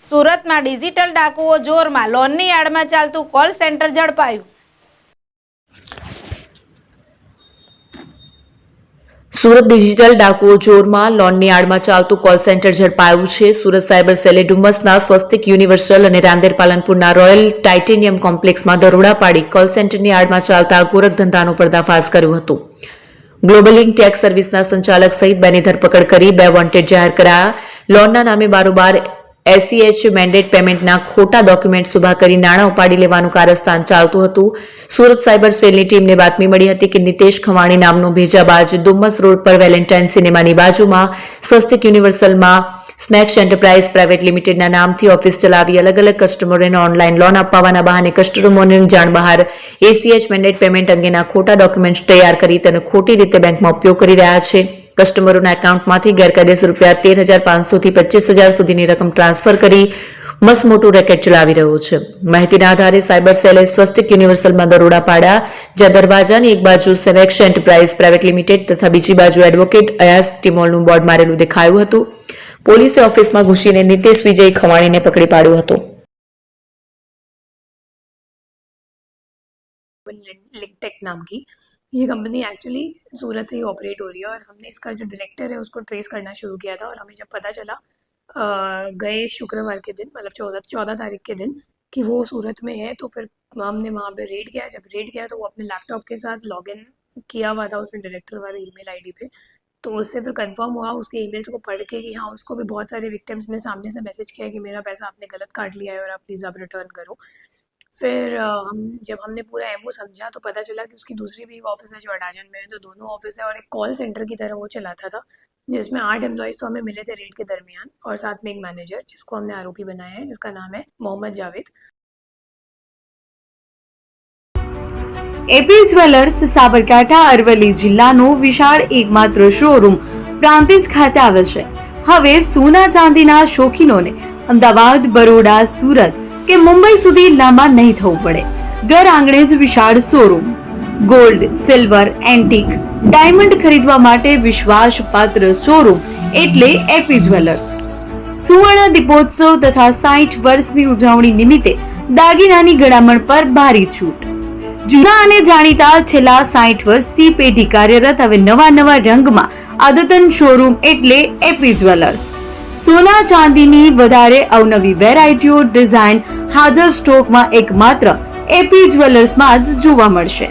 સુરતમાં ડિજિટલ ડાકુઓ જોરમાં, લોનની આડમાં ચાલતું કોલ સેન્ટર ઝડપાયું. સુરત ડિજિટલ ડાકુઓ જોરમાં, લોનની આડમાં ચાલતું કોલ સેન્ટર ઝડપાયું છે. સુરત સાયબર સેલે ડુમસના સ્વસ્તિક યુનિવર્સલ અને રાંદેર પાલનપુરના રોયલ ટાઇટેનિયમ કોમ્પ્લેક્સમાં દરોડા પાડી કોલ સેન્ટરની આડમાં ચાલતા ગોરખ ધંધાનો પર્દાફાશ કર્યો હતો. ગ્લોબલિંગ ટેક્સ સર્વિસના સંચાલક સહિત બેની ધરપકડ કરી 2 વોન્ટેડ જાહેર કરાયા. લોનના નામે બારોબાર એસસીએચ મેન્ડેટ પેમેન્ટના ખોટા ડોક્યુમેન્ટ ઉભા કરી નાણાં ઉપાડી લેવાનું કારસ્તાન ચાલતું હતું. સુરત સાયબર સેલની ટીમને બાતમી મળી હતી કે નિતેશ ખવાણી નામનો ભેજાબાજ ડુમ્મસ રોડ પર વેલેન્ટાઇન સિનેમાની બાજુમાં સ્વસ્તિક યુનિવર્સલમાં સ્નેક્સ એન્ટરપ્રાઇઝ પ્રાઇવેટ લિમિટેડના નામથી ઓફિસ ચલાવી અલગ અલગ કસ્ટમરોને ઓનલાઈન લોન અપાવવાના બહાને કસ્ટમરોની જાણ બહાર એસીએચ મેન્ડેટ પેમેન્ટ અંગેના ખોટા ડોક્યુમેન્ટ તૈયાર કરી તેનો ખોટી રીતે બેંકમાં ઉપયોગ કરી રહ્યા છે. કસ્ટમરોના એકાઉન્ટમાંથી ગેરકાયદેસર રૂપિયા 13,500 થી 25,000 સુધીની રકમ ટ્રાન્સફર કરી મસ્ત મોટું રેકેટ ચલાવી રહ્યો છે. માહિતીના આધારે સાયબર સેલે સ્વસ્તિક યુનિવર્સલમાં દરોડા પાડ્યા, જ્યાં દરવાજાની એક બાજુ સેવેક્સ એન્ટરપ્રાઇઝ પ્રાઇવેટ લિમિટેડ તથા બીજી બાજુ એડવોકેટ અયાસ ટીમોલનું બોર્ડ મારેલું દેખાયું હતું. પોલીસે ઓફિસમાં ઘૂસીને નિતેશ વિજય ખવાણીને પકડી પાડ્યો હતો. लिंकटेक नाम की ये कंपनी एक्चुअली सूरत से ही ऑपरेट हो रही है और हमने इसका जो डायरेक्टर है उसको ट्रेस करना शुरू किया था और हमें जब पता चला गए शुक्रवार के दिन, मतलब 14 तारीख के दिन, कि वो सूरत में है, तो फिर हमने वहाँ पे रेड किया. जब रेड किया तो वो अपने लैपटॉप के साथ लॉगिन किया हुआ था उसने डायरेक्टर वाले ईमेल आईडी पे. तो उससे फिर कंफर्म हुआ उसके ईमेल्स को पढ़ के कि हाँ, उसको भी बहुत सारे विक्टिम्स ने सामने से मैसेज किया कि मेरा पैसा आपने गलत काट लिया है और आप प्लीज़ आप रिटर्न करो. फिर जब हमने पूरा एमओ समझा तो पता चला कि उसकी दूसरी भी एक ऑफिस है जो अडाजन में है, तो दोनों ऑफिस है और एक कॉल सेंटर की तरह वो चलाता था, जिसमें 8 एम्प्लॉयज़ तो हमें मिले थे रेड के दरमियान और साथ में एक मैनेजर जिसको हमने आरोपी बनाया है, जिसका नाम है मोहम्मद जावेद. એપી જ્વેલર્સ સાબરકાંઠા અરવલ્લી જિલ્લાનો વિશાળ એકમાત્ર શોરૂમ પ્રાંતિજ ખાતે આવેલ છે. હવે સોના ચાંદીના શોખીનોને અમદાવાદ, બરોડા, સુરત કે મુંબઈ સુધી લાંબા નહીં થવું પડે. ઘર આંગણે જ વિશાળ showroom. Gold, silver, antique, diamond ખરીદવા માટે વિશ્વાસપાત્ર શોરૂમ એટલે એપી જ્વેલર્સ. સુવર્ણ દીપોત્સવ તથા 60 વર્ષની ઉજવણી નિમિત્તે દાગીનાની ગળામણ પર ભારી છૂટ. જૂના અને જાણીતા છેલ્લા 60 વર્ષથી પેઢી કાર્યરત હવે નવા રંગમાં અદ્યતન શોરૂમ એટલે એપી જ્વેલર્સ. સોના ચાંદીની વધારે અવનવી વેરાયટીઓ, ડિઝાઇન હાજર સ્ટોકમાં એકમાત્ર એપી જ્વેલર્સમાં જ જોવા મળશે.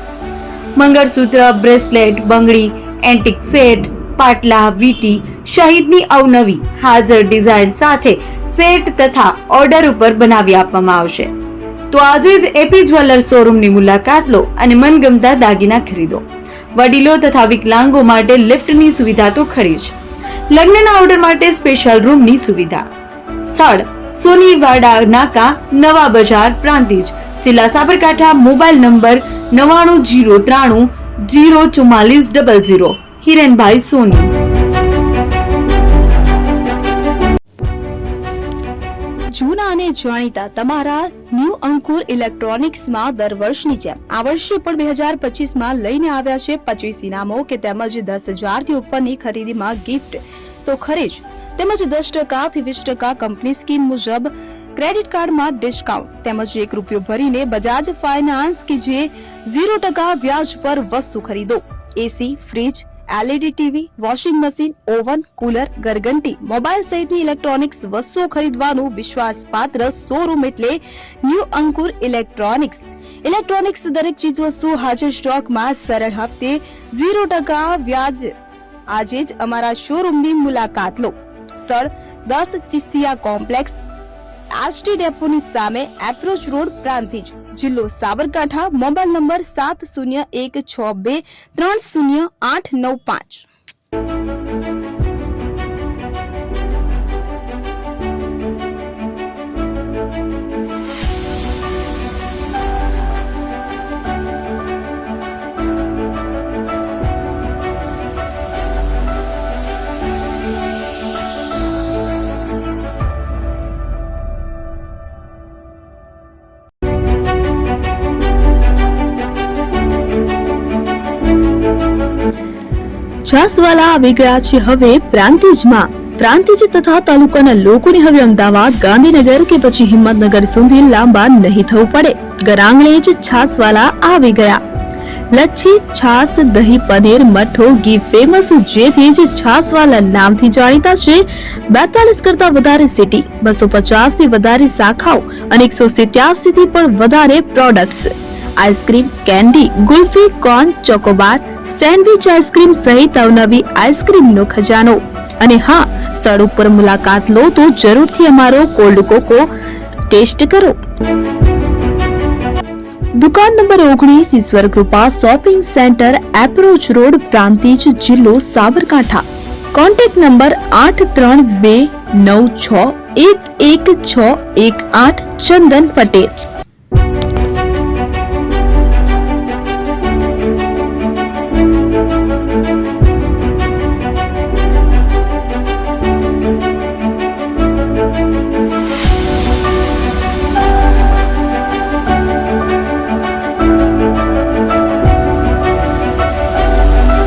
મંગળસૂત્ર, બ્રેસલેટ, બંગડી, એન્ટિક સેટ, પાટલા, વીટી સહિતની અવનવી હાજર ડિઝાઇન સાથે સેટ તથા ઓર્ડર ઉપર બનાવી આપવામાં આવશે. તો આજે જ એપી જ્વેલર્સ શોરૂમની મુલાકાત લો અને મનગમતા દાગીના ખરીદો. વડીલો તથા વિકલાંગો માટે લિફ્ટની સુવિધા તો ખરી જ. લગ્નના ઓર્ડર માટે સ્પેશિયલ રૂમની સુવિધા. સ્થળ સોનીવાડા નાકા, નવા બજાર, પ્રાંતિજ, જિલ્લા સાબરકાંઠા. Mobile number 9903 04400. હિરેનભાઈ સોની. જૂના અને જાણીતા તમારા ન્યૂ અંકુર ઇલેક્ટ્રોનિક્સમાં દર વર્ષની જેમ આ વર્ષે પણ 2025માં લઈને આવ્યા છે 25 ઇનામો કે તેમજ 10,000 થી ઉપરની ખરીદીમાં ગિફ્ટ તો ખરી જ, તેમજ 10% થી 20% કંપની સ્કીમ મુજબ ક્રેડિટ કાર્ડમાં ડિસ્કાઉન્ટ, તેમજ ₹1 ભરીને બજાજ ફાઇનાન્સ કે જે 0% વ્યાજ પર વસ્તુ ખરીદો. AC, fridge, LED TV, washing machine, oven, cooler, ગરગંટી, મોબાઈલ સહિતની ઇલેક્ટ્રોનિક્સ વસ્તુઓ ખરીદવાનું વિશ્વાસપાત્ર શોરૂમ એટલે ન્યૂ અંકુર ઇલેક્ટ્રોનિક્સ. ઇલેક્ટ્રોનિક્સ દરેક ચીજ વસ્તુ હાજર સ્ટોકમાં, સરળ હપ્તે, 0% વ્યાજ. આજે જ અમારા શોરૂમની મુલાકાત લો. સ્થળ 10 ચિસ્તિયા કોમ્પ્લેક્સ, આરટી ડેપોની સામે, એપ્રોચ રોડ, પ્રાંતિજ, જિલ્લો સાબરકાંઠા. Mobile number 7016230895. છાસવાલા આવી ગયા છે હવે પ્રાંતિજમાં. પ્રાંતિજ તથા તાલુકાના લોકોને હવે અમદાવાદ, ગાંધીનગર કે પછી હિંમતનગર સુધી લાંબા નહીં થવું પડે. ઘર આંગણે જ છાસવાલા આવી ગયા. લચ્છી, છાસ, દહીં, પનીર, મઠ્ઠો, ઘી ફેમસ, જેથી જ છાસવાલા નામથી જાણીતા છે. 42 કરતા વધારે સિટી, 250 થી વધારે શાખાઓ અને 187 થી પણ વધારે products. Ice cream, candy, kulfi, corn, Chocobar, sandwich ice cream સહિત અવનવી આઈસ્ક્રીમનો ખજાનો. અને હા, સ્થળ ઉપર મુલાકાત લો તો જરૂરથી અમારો કોલ્ડ કોકો ટેસ્ટ કરો. દુકાન number 19, Ishwar Krupa shopping centre, approach road, Prantij, જિલ્લો સાબરકાંઠા. Contact number 8329611618, Chandan Patel.